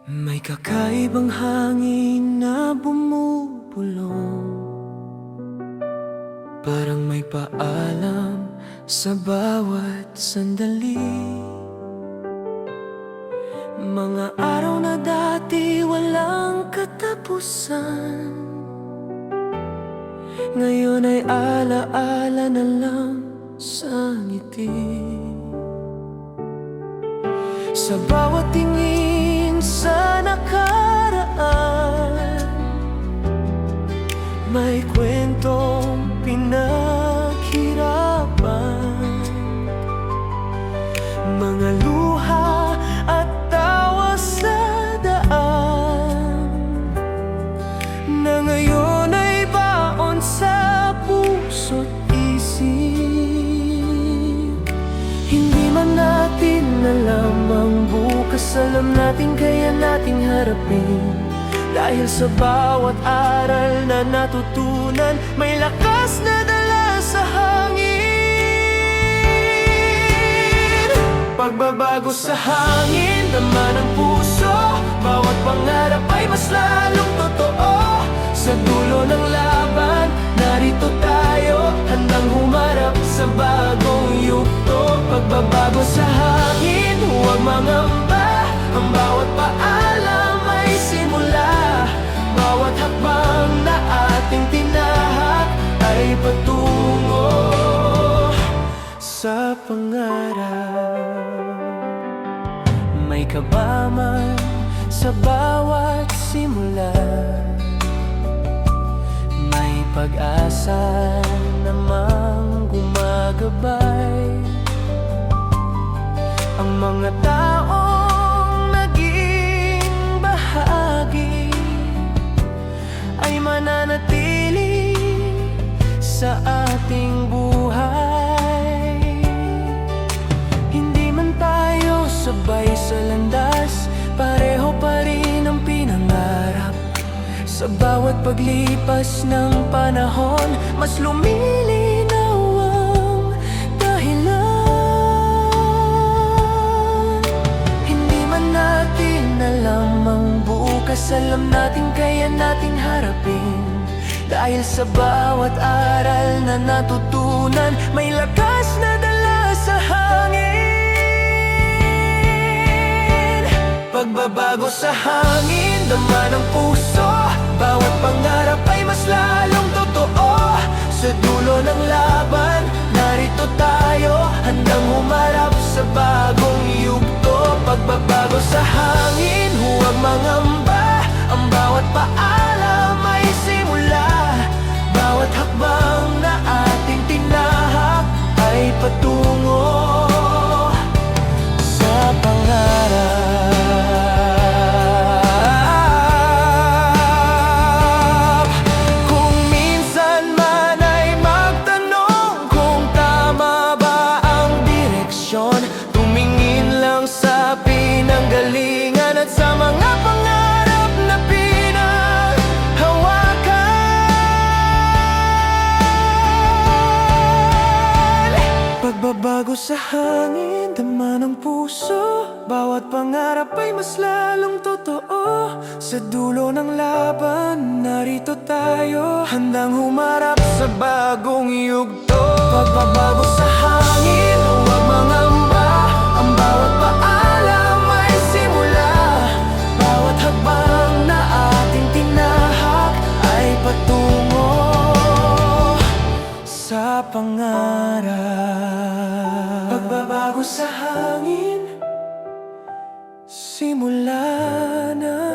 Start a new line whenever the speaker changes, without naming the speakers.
May kakaibang hangin na bumubulong, parang may paalam sa bawat sandali. Mga araw na dati walang katapusan, ngayon ay alaala na lang sa ngiti. Sa bawat tingin sa nakaraan, may kwentong pinaghirapan, mga luha at tawa sa daan, na ngayon ay baon sa puso't isip. Hindi man natin alam ang bukas, alam natin kaya nating harapin. Dahil sa bawat aral na natutunan, may lakas na dala sa hangin. Pagbabago sa hangin, naman ang puso. Bawat pangarap ay mas lalong totoo. Sa dulo ng laban, narito tayo, handang humarap sa bagong yugto. Pagbabago sa hangin, huwag mangamba. Ang bawat paalam ay simula. Bawat hakbang na ating tinahak ay patungo sa pangarap. May kabaman sa bawat simula, may pag-asa namang gumagabay. Ang mga taong naging bahagi ay mananatili sa ating buhay. Hindi man tayo sabay sa landas, pareho pa rin ang pinangarap. Sa bawat paglipas ng panahon, mas lumilinaw ang dahilan. Hindi man natin alam ang bukas, alam natin kaya nating harapin. Dahil sa bawat aral na natutunan, may lakas na dala sa hangin. Pagbabago sa hangin, dama ng puso. Bawat pangarap ay mas lalong totoo. Sa dulo ng laban, narito tayo, handang humarap sa bagong yugto. Pagbabago sa hangin, huwag mangamba. Ang bawat paalam ay simula. Bawat hakbang na ating tinahak ay patungo sa pangarap. Kung minsan man ay magtanong kung tama ba ang direksyon, tumingin lang sa pinanggalingan at sa mga pangarap na pinanghawakan. Pagbabago sa hangin, dama ng puso. Bawat pangarap ay mas lalong totoo. Sa dulo ng laban, narito tayo, handang humarap sa bagong yugto. Pagbabago sa hangin, huwag mangamba. Ang bawat paalam ay simula. Bawat hakbang na ating tinahak ay patungo sa pangarap. Pagbabago sa hangin, simula na.